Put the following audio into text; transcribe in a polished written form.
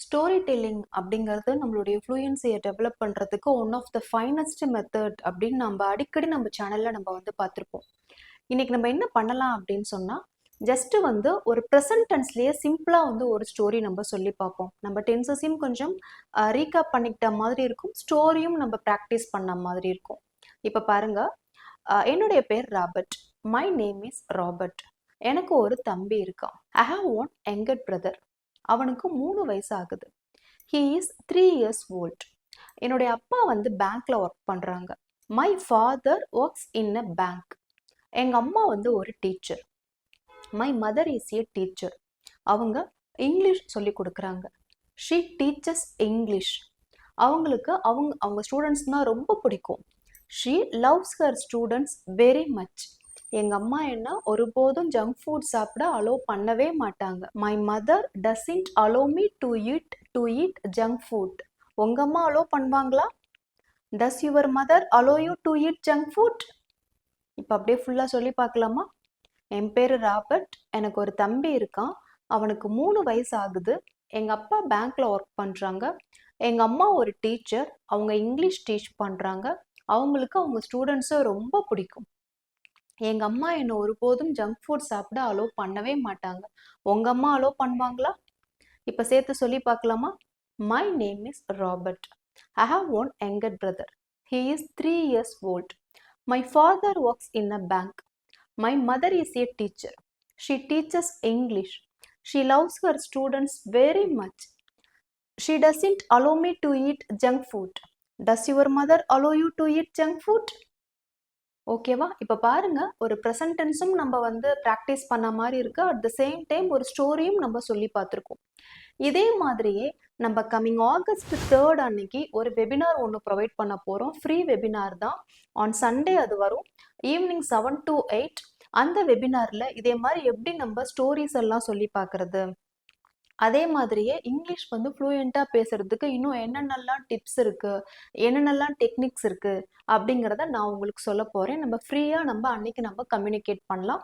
Story telling அப்படிங்கிறது நம்மளுடைய ஃப்ளூயன்சியை டெவலப் பண்ணுறதுக்கு one of the finest method அப்படின்னு நம்ம அடிக்கடி நம்ம சேனலில் நம்ம வந்து பார்த்துருப்போம். இன்னைக்கு நம்ம என்ன பண்ணலாம் அப்படின்னு சொன்னால், ஜஸ்ட்டு வந்து ஒரு ப்ரெசன்ட் டென்ஸ்லேயே சிம்பிளாக வந்து ஒரு ஸ்டோரி நம்ம சொல்லி பார்ப்போம். நம்ம டென்சஸையும் கொஞ்சம் ரீகேப் பண்ணிக்கிட்ட மாதிரி இருக்கும், ஸ்டோரியும் நம்ம ப்ராக்டிஸ் பண்ண மாதிரி இருக்கும். இப்போ பாருங்க, என்னுடைய பேர் Robert. My name is Robert. எனக்கு ஒரு தம்பி இருக்கான். ஐ ஹாவ் ஒன் யங்கர் பிரதர். அவனுக்கு 3 வயசு ஆகுது. He is 3 years volt. என்னுடைய அப்பா வந்து பேங்க்ல ஒர்க் பண்றாங்க. My father works in a bank. எங்க அம்மா வந்து ஒரு teacher. My mother is a teacher. அவங்க இங்கிலீஷ் சொல்லி கொடுக்குறாங்க. She teachers English. அவங்களுக்கு அவங்க ஸ்டூடெண்ட்ஸ்னா ரொம்ப பிடிக்கும். She loves her students very much. எங்க அம்மா என்ன ஒருபோதும் ஜங்க் ஃபுட் சாப்பிட அலோ பண்ணவே மாட்டாங்க. My mother doesn't allow me to eat junk food. உங்க அம்மா அலோ பண்ணுவாங்களா? Does your mother allow you to eat junk food? இப்போ அப்படியே ஃபுல்லா சொல்லி பார்க்கலாமா? என் பேரு ராபர்ட். எனக்கு ஒரு தம்பி இருக்கான். அவனுக்கு 3 வயசு ஆகுது. எங்க அப்பா பேங்க்ல ஒர்க் பண்றாங்க. எங்க அம்மா ஒரு டீச்சர். அவங்க இங்கிலீஷ் டீச் பண்றாங்க. அவங்களுக்கு அவங்க ஸ்டூடெண்ட்ஸை ரொம்ப பிடிக்கும். எங்க அம்மா என்ன ஒருபோதும் ஜங்க் ஃபுட் சாப்பிட அலோ பண்ணவே மாட்டாங்க. உங்க அம்மா அலோ பண்ணுவாங்களா? இப்ப சேர்த்து சொல்லி பார்க்கலாமா? My name is Robert. I have one younger brother. He is 3 years old. My father works in a bank. My mother is a teacher. She teachers English. She loves her students very much. She doesn't allow me to eat junk food. Does your mother allow you to eat junk food? ஓகேவா? இப்போ பாருங்க, ஒரு present டென்ஸும் நம்ம வந்து practice பண்ண மாதிரி இருக்கு. At the same time ஒரு ஸ்டோரியும் நம்ம சொல்லி பார்த்துருக்கோம். இதே மாதிரியே நம்ம கம்மிங் ஆகஸ்ட் 3 அன்னைக்கு ஒரு வெபினார் ஒன்று ப்ரொவைட் பண்ண போகிறோம். ஃப்ரீ வெபினார் தான். ஆன் சண்டே அது வரும். Evening 7 to 8. அந்த வெபினாரில் இதே மாதிரி எப்படி நம்ம ஸ்டோரிஸ் எல்லாம் சொல்லி பார்க்குறது, அதே மாதிரியே இங்கிலீஷ் வந்து ஃப்ளூயண்ட்டாக பேசுறதுக்கு இன்னும் என்னென்னலாம் டிப்ஸ் இருக்கு, என்னென்னலாம் டெக்னிக்ஸ் இருக்கு அப்படிங்கிறத நான் உங்களுக்கு சொல்ல போறேன். நம்ம ஃப்ரீயாக நம்ம அன்னைக்கு நம்ம கம்யூனிகேட் பண்ணலாம்.